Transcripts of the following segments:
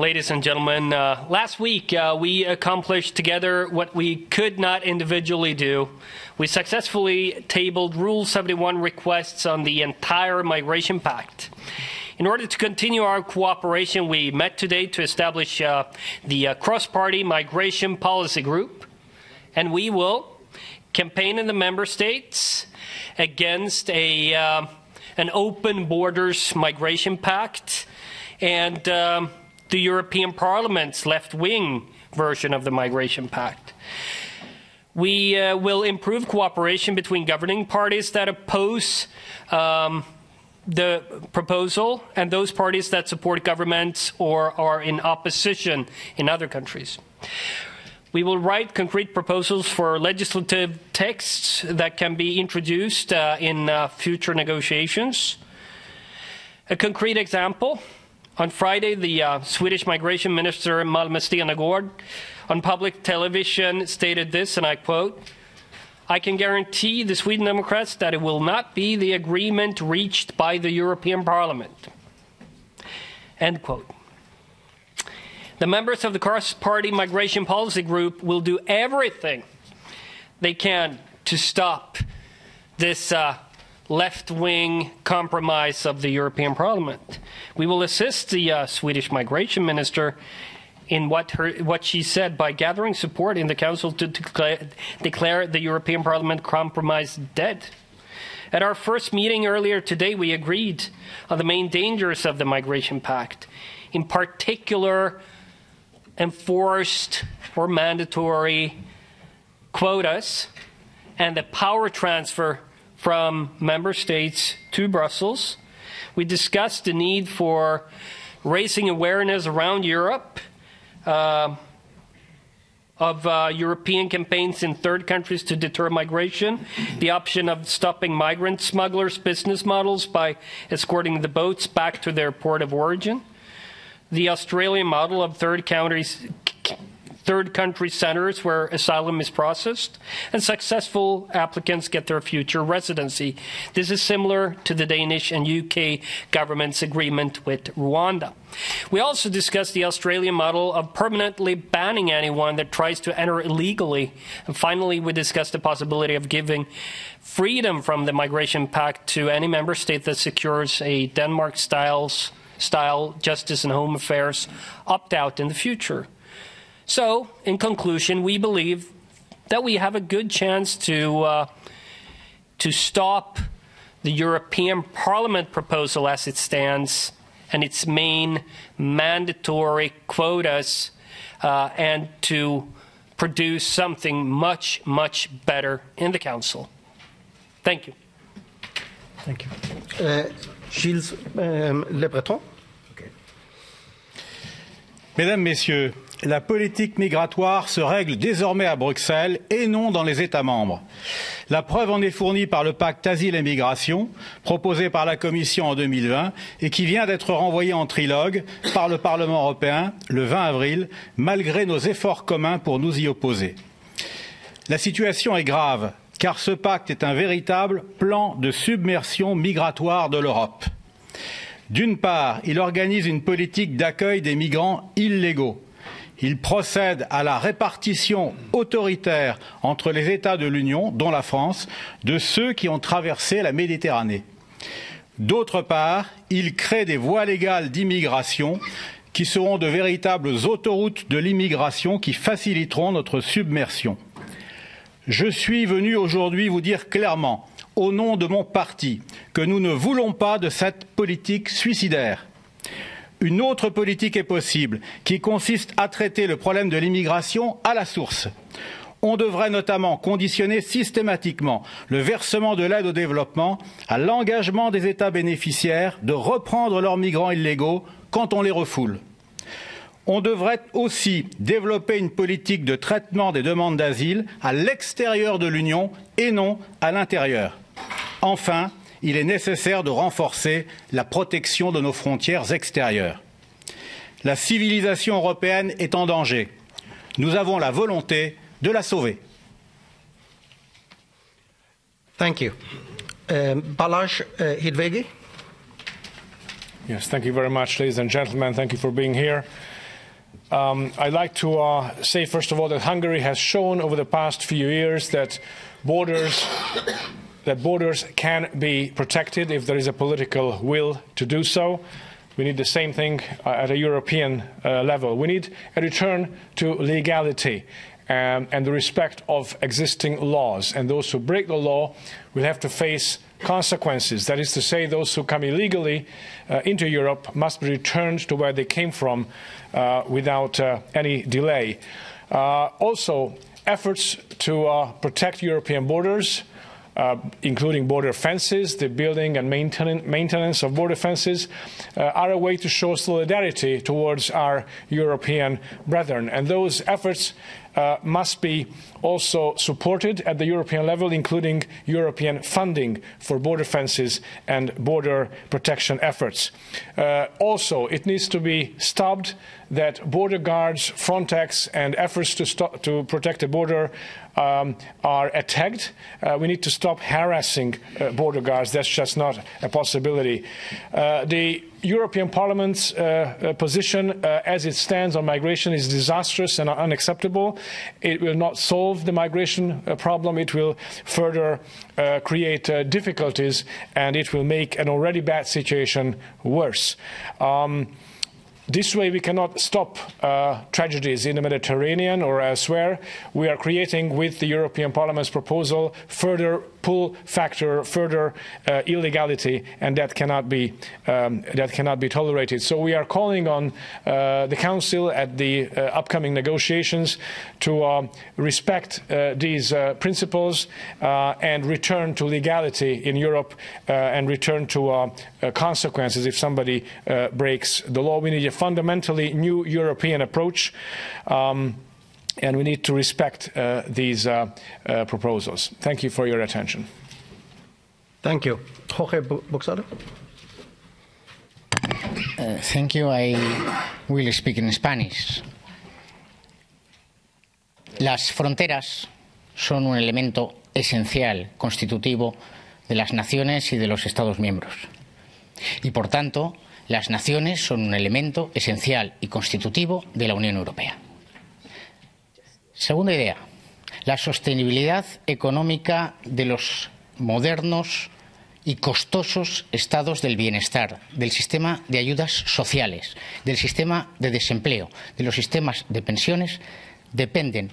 ladies and gentlemen. Last week, we accomplished together what we could not individually do. We successfully tabled Rule 71 requests on the entire migration pact. In order to continue our cooperation, we met today to establish the cross-party migration policy group, and we will campaign in the member states against an open borders migration pact and the European Parliament's left-wing version of the Migration Pact. We will improve cooperation between governing parties that oppose the proposal and those parties that support governments or are in opposition in other countries. We will write concrete proposals for legislative texts that can be introduced in future negotiations. A concrete example: on Friday, the Swedish Migration Minister Malmö Stenagård on public television stated this, and I quote, "I can guarantee the Sweden Democrats that it will not be the agreement reached by the European Parliament." End quote. The members of the cross-party migration policy group will do everything they can to stop this left-wing compromise of the European Parliament. We will assist the Swedish Migration Minister in what she said by gathering support in the Council to declare the European Parliament compromise dead. At our first meeting earlier today, we agreed on the main dangers of the Migration Pact, in particular enforced or mandatory quotas and the power transfer from member states to Brussels. We discussed the need for raising awareness around Europe of European campaigns in third countries to deter migration, the option of stopping migrant smugglers' business models by escorting the boats back to their port of origin, the Australian model of third country centres where asylum is processed and successful applicants get their future residency. This is similar to the Danish and UK government's agreement with Rwanda. We also discussed the Australian model of permanently banning anyone that tries to enter illegally. And finally, we discussed the possibility of giving freedom from the Migration Pact to any member state that secures a Denmark-style justice and home affairs opt-out in the future. So, in conclusion, we believe that we have a good chance to stop the European Parliament proposal as it stands and its main mandatory quotas and to produce something much, much better in the Council. Thank you. Thank you. Gilles Le Breton. Okay. Mesdames, Messieurs, la politique migratoire se règle désormais à Bruxelles et non dans les États membres. La preuve en est fournie par le pacte Asile et Migration, proposé par la Commission en 2020 et qui vient d'être renvoyé en trilogue par le Parlement européen le 20 avril, malgré nos efforts communs pour nous y opposer. La situation est grave, car ce pacte est un véritable plan de submersion migratoire de l'Europe. D'une part, il organise une politique d'accueil des migrants illégaux. Il procède à la répartition autoritaire entre les États de l'Union, dont la France, de ceux qui ont traversé la Méditerranée. D'autre part, il crée des voies légales d'immigration qui seront de véritables autoroutes de l'immigration qui faciliteront notre submersion. Je suis venu aujourd'hui vous dire clairement, au nom de mon parti, que nous ne voulons pas de cette politique suicidaire. Une autre politique est possible, qui consiste à traiter le problème de l'immigration à la source. On devrait notamment conditionner systématiquement le versement de l'aide au développement à l'engagement des États bénéficiaires de reprendre leurs migrants illégaux quand on les refoule. On devrait aussi développer une politique de traitement des demandes d'asile à l'extérieur de l'Union et non à l'intérieur. Enfin, il est nécessaire de renforcer la protection de nos frontières extérieures. La civilisation européenne est en danger. Nous avons la volonté de la sauver. Thank you. Balázs Hidvégi. Yes, thank you very much, ladies and gentlemen. Thank you for being here. I'd like to say, first of all, that Hungary has shown over the past few years that borders can be protected if there is a political will to do so. We need the same thing at a European level. We need a return to legality and the respect of existing laws. And those who break the law will have to face consequences. That is to say, those who come illegally into Europe must be returned to where they came from without any delay. Also, efforts to protect European borders, including border fences, the building and maintenance of border fences, are a way to show solidarity towards our European brethren. And those efforts must be also supported at the European level, including European funding for border fences and border protection efforts. Also, it needs to be stopped that border guards, Frontex, and efforts to protect the border are attacked. We need to stop harassing border guards. That's just not a possibility. The European Parliament's position as it stands on migration is disastrous and unacceptable. It will not solve the migration problem. It will further create difficulties, and it will make an already bad situation worse. This way we cannot stop tragedies in the Mediterranean or elsewhere. We are creating, with the European Parliament's proposal, further pull factor, further illegality, and that cannot be tolerated. So we are calling on the Council at the upcoming negotiations to respect these principles and return to legality in Europe and return to consequences if somebody breaks the law. We need a fundamentally new European approach, and we need to respect these proposals. Thank you for your attention. Thank you. Jorge Buxado. Thank you. I will speak in Spanish. Las fronteras son un elemento esencial, constitutivo de las naciones y de los Estados miembros. Y, por tanto, las naciones son un elemento esencial y constitutivo de la Unión Europea. Segunda idea, la sostenibilidad económica de los modernos y costosos estados del bienestar, del sistema de ayudas sociales, del sistema de desempleo, de los sistemas de pensiones, dependen,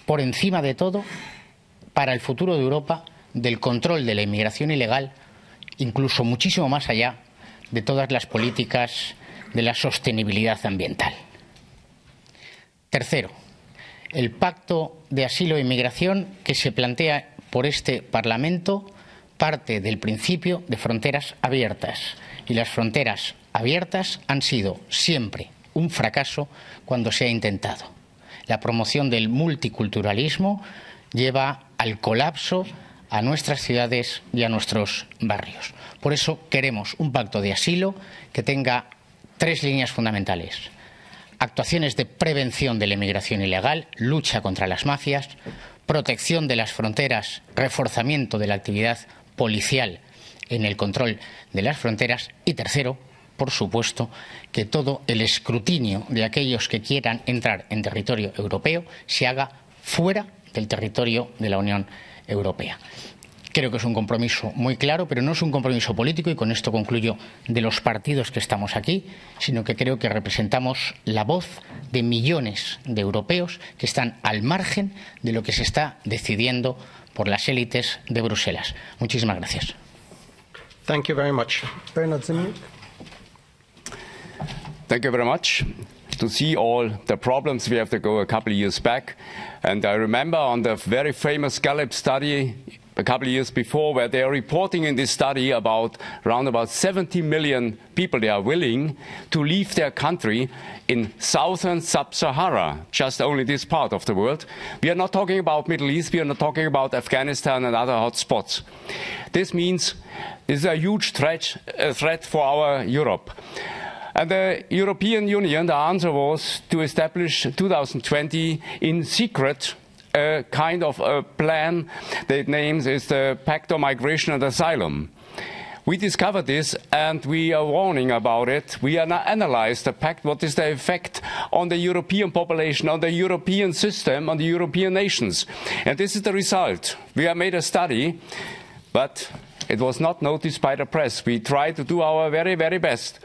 por encima de todo, para el futuro de Europa, del control de la inmigración ilegal, incluso muchísimo más allá de todas las políticas de la sostenibilidad ambiental. Tercero, el pacto de asilo e inmigración que se plantea por este Parlamento parte del principio de fronteras abiertas, y las fronteras abiertas han sido siempre un fracaso cuando se ha intentado. La promoción del multiculturalismo lleva al colapso a nuestras ciudades y a nuestros barrios. Por eso queremos un pacto de asilo que tenga tres líneas fundamentales: actuaciones de prevención de la inmigración ilegal, lucha contra las mafias, protección de las fronteras, reforzamiento de la actividad policial en el control de las fronteras, y tercero, por supuesto, que todo el escrutinio de aquellos que quieran entrar en territorio europeo se haga fuera del territorio de la Unión Europea. Creo que es un compromiso muy claro, pero no es un compromiso político, y con esto concluyo, de los partidos que estamos aquí, sino que creo que representamos la voz de millones de europeos que están al margen de lo que se está decidiendo por las élites de Bruselas. Muchísimas gracias. Thank you very much. Bernhard Zimnik. Thank you very much. To see all the problems, we have to go a couple of years back. And I remember on the very famous Gallup study a couple of years before, where they are reporting in this study about around about 70 million people they are willing to leave their country in southern sub-Sahara, just only this part of the world. We are not talking about Middle East, we are not talking about Afghanistan and other hot spots. This means this is a huge threat for our Europe. And the European Union, the answer was to establish 2020 in secret a kind of a plan that names is the Pact on Migration and Asylum. we discovered this and we are warning about it. We are now analyzed the pact, what is the effect on the European population, on the European system, on the European nations. And this is the result. We have made a study, but it was not noticed by the press. We tried to do our very, very best.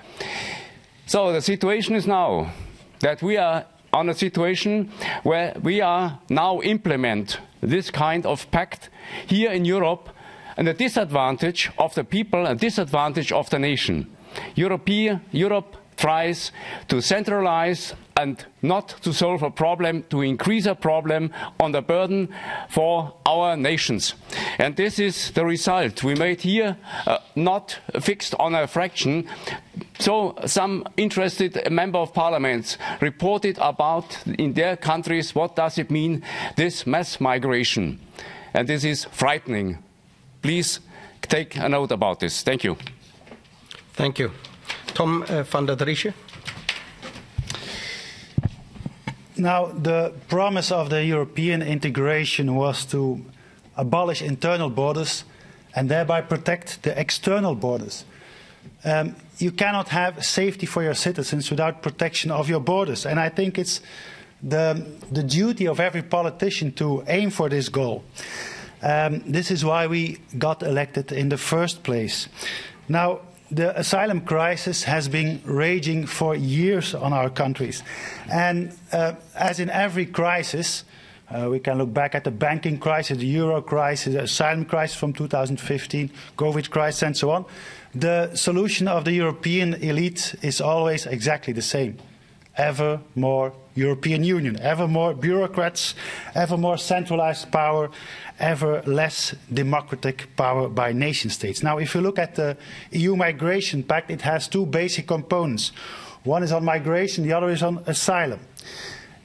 So the situation is now that we are on a situation where we are now implement this kind of pact here in Europe, and the disadvantage of the people and disadvantage of the nation. Europe tries to centralize and not to solve a problem, to increase a problem on the burden for our nations. And this is the result we made here, not fixed on a fraction. So some interested member of parliaments reported about in their countries what does it mean, this mass migration. And this is frightening. Please take a note about this. Thank you. Thank you. Tom van der Driesche. Now, the promise of the European integration was to abolish internal borders and thereby protect the external borders. You cannot have safety for your citizens without protection of your borders. And I think it's the duty of every politician to aim for this goal. This is why we got elected in the first place. Now, the asylum crisis has been raging for years on our countries. And as in every crisis, we can look back at the banking crisis, the euro crisis, the asylum crisis from 2015, COVID crisis and so on. The solution of the European elite is always exactly the same. Ever more European Union, ever more bureaucrats, ever more centralized power, ever less democratic power by nation states. Now, if you look at the EU Migration Pact, it has two basic components. One is on migration, the other is on asylum.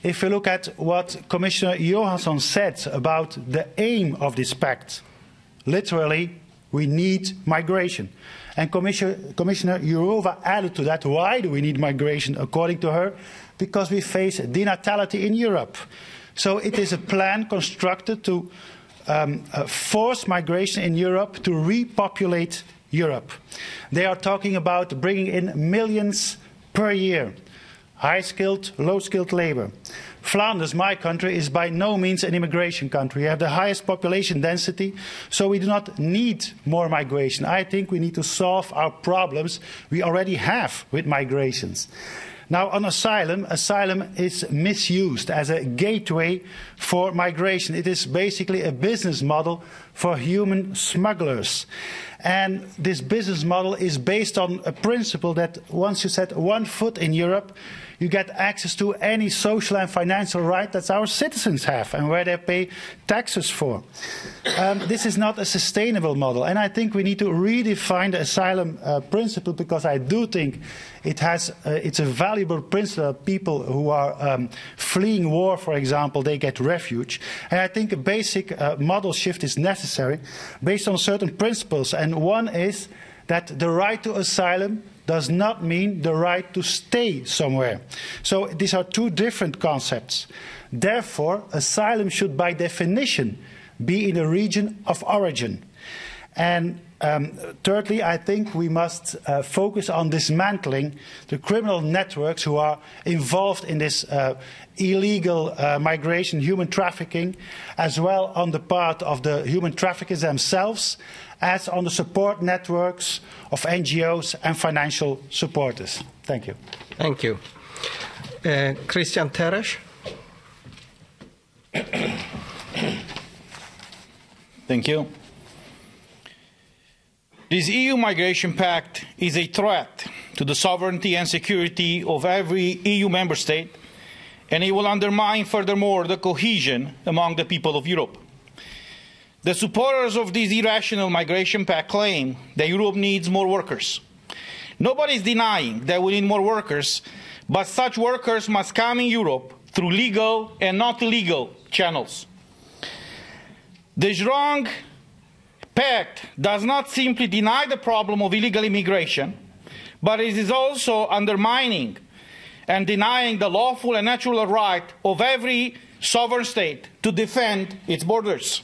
If you look at what Commissioner Johansson said about the aim of this pact, literally, we need migration. And Commissioner Jourova added to that, why do we need migration, according to her? Because we face denatality in Europe. So it is a plan constructed to force migration in Europe to repopulate Europe. They are talking about bringing in millions per year, high-skilled, low-skilled labor. Flanders, my country, is by no means an immigration country. We have the highest population density, so we do not need more migration. I think we need to solve our problems we already have with migrations. Now, on asylum, asylum is misused as a gateway for migration. It is basically a business model for human smugglers. And this business model is based on a principle that once you set one foot in Europe, you get access to any social and financial right that our citizens have and where they pay taxes for. This is not a sustainable model, and I think we need to redefine the asylum principle, because I do think it's a valuable principle. People who are fleeing war, for example, they get refuge. And I think a basic model shift is necessary based on certain principles, and one is that the right to asylum does not mean the right to stay somewhere. So these are two different concepts. Therefore, asylum should by definition be in a region of origin. And thirdly, I think we must focus on dismantling the criminal networks who are involved in this illegal migration, human trafficking, as well on the part of the human traffickers themselves, as on the support networks of NGOs and financial supporters. Thank you. Thank you. Christian Terres. Thank you. This EU Migration Pact is a threat to the sovereignty and security of every EU member state, and it will undermine furthermore the cohesion among the people of Europe. The supporters of this irrational migration pact claim that Europe needs more workers. Nobody is denying that we need more workers, but such workers must come in Europe through legal and not illegal channels. The strong pact does not simply deny the problem of illegal immigration, but it is also undermining and denying the lawful and natural right of every sovereign state to defend its borders.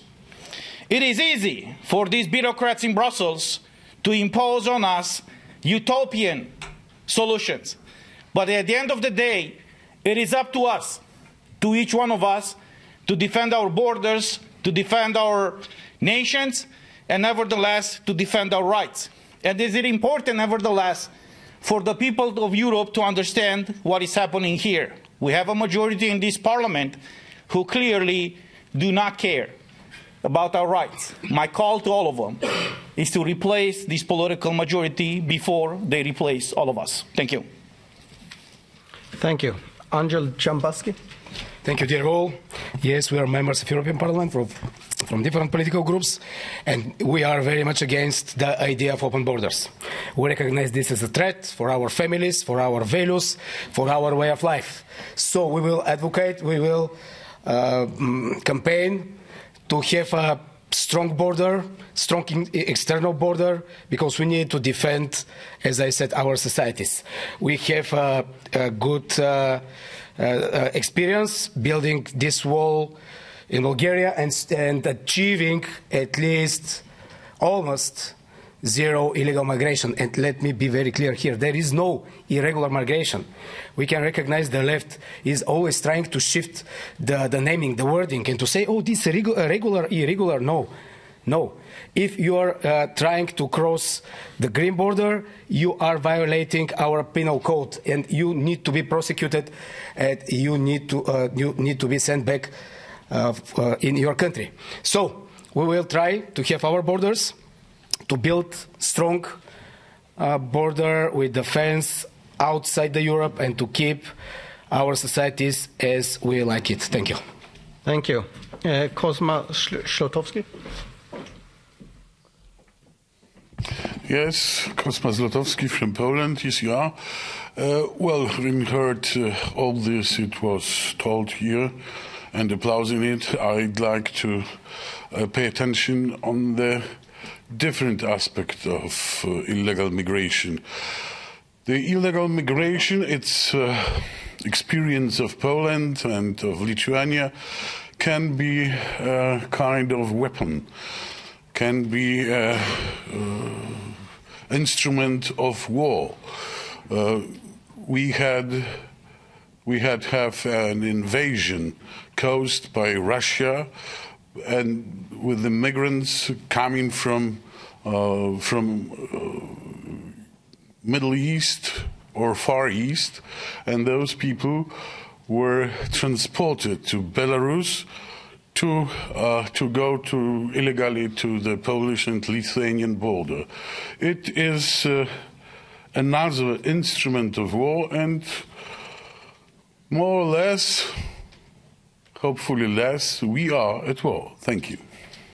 It is easy for these bureaucrats in Brussels to impose on us utopian solutions. But at the end of the day, it is up to us, to each one of us, to defend our borders, to defend our nations, and nevertheless to defend our rights. And is it important, nevertheless, for the people of Europe to understand what is happening here? We have a majority in this parliament who clearly do not care about our rights. My call to all of them is to replace this political majority before they replace all of us. Thank you. Thank you. Angel Jambaski. Thank you, dear all. Yes, we are members of European Parliament from different political groups, and we are very much against the idea of open borders. We recognize this as a threat for our families, for our values, for our way of life. So we will advocate, we will campaign to have a strong border, strong external border, because we need to defend, as I said, our societies. We have a good experience building this wall in Bulgaria and achieving at least almost zero illegal migration. And let me be very clear here, there is no irregular migration. We can recognize the left is always trying to shift the naming, the wording, and to say, oh, this is regular, irregular. No, no. If you are trying to cross the green border, you are violating our penal code, and you need to be prosecuted, and you need to be sent back in your country. So we will try to have our borders, to build strong border with defense outside the Europe, and to keep our societies as we like it. Thank you. Thank you. Kozma Zlotowski. Yes, Kozma Zlotowski from Poland. Yes, you are. Well, having heard all this, it was told here, and applauding it, I'd like to pay attention on the different aspect of illegal migration. The illegal migration, its experience of Poland and of Lithuania can be a kind of weapon, can be an instrument of war. We had an invasion caused by Russia, and with the migrants coming from Middle East or Far East, and those people were transported to Belarus to go illegally to the Polish and Lithuanian border. It is another instrument of war, and more or less, hopefully less, we are at war. Thank you.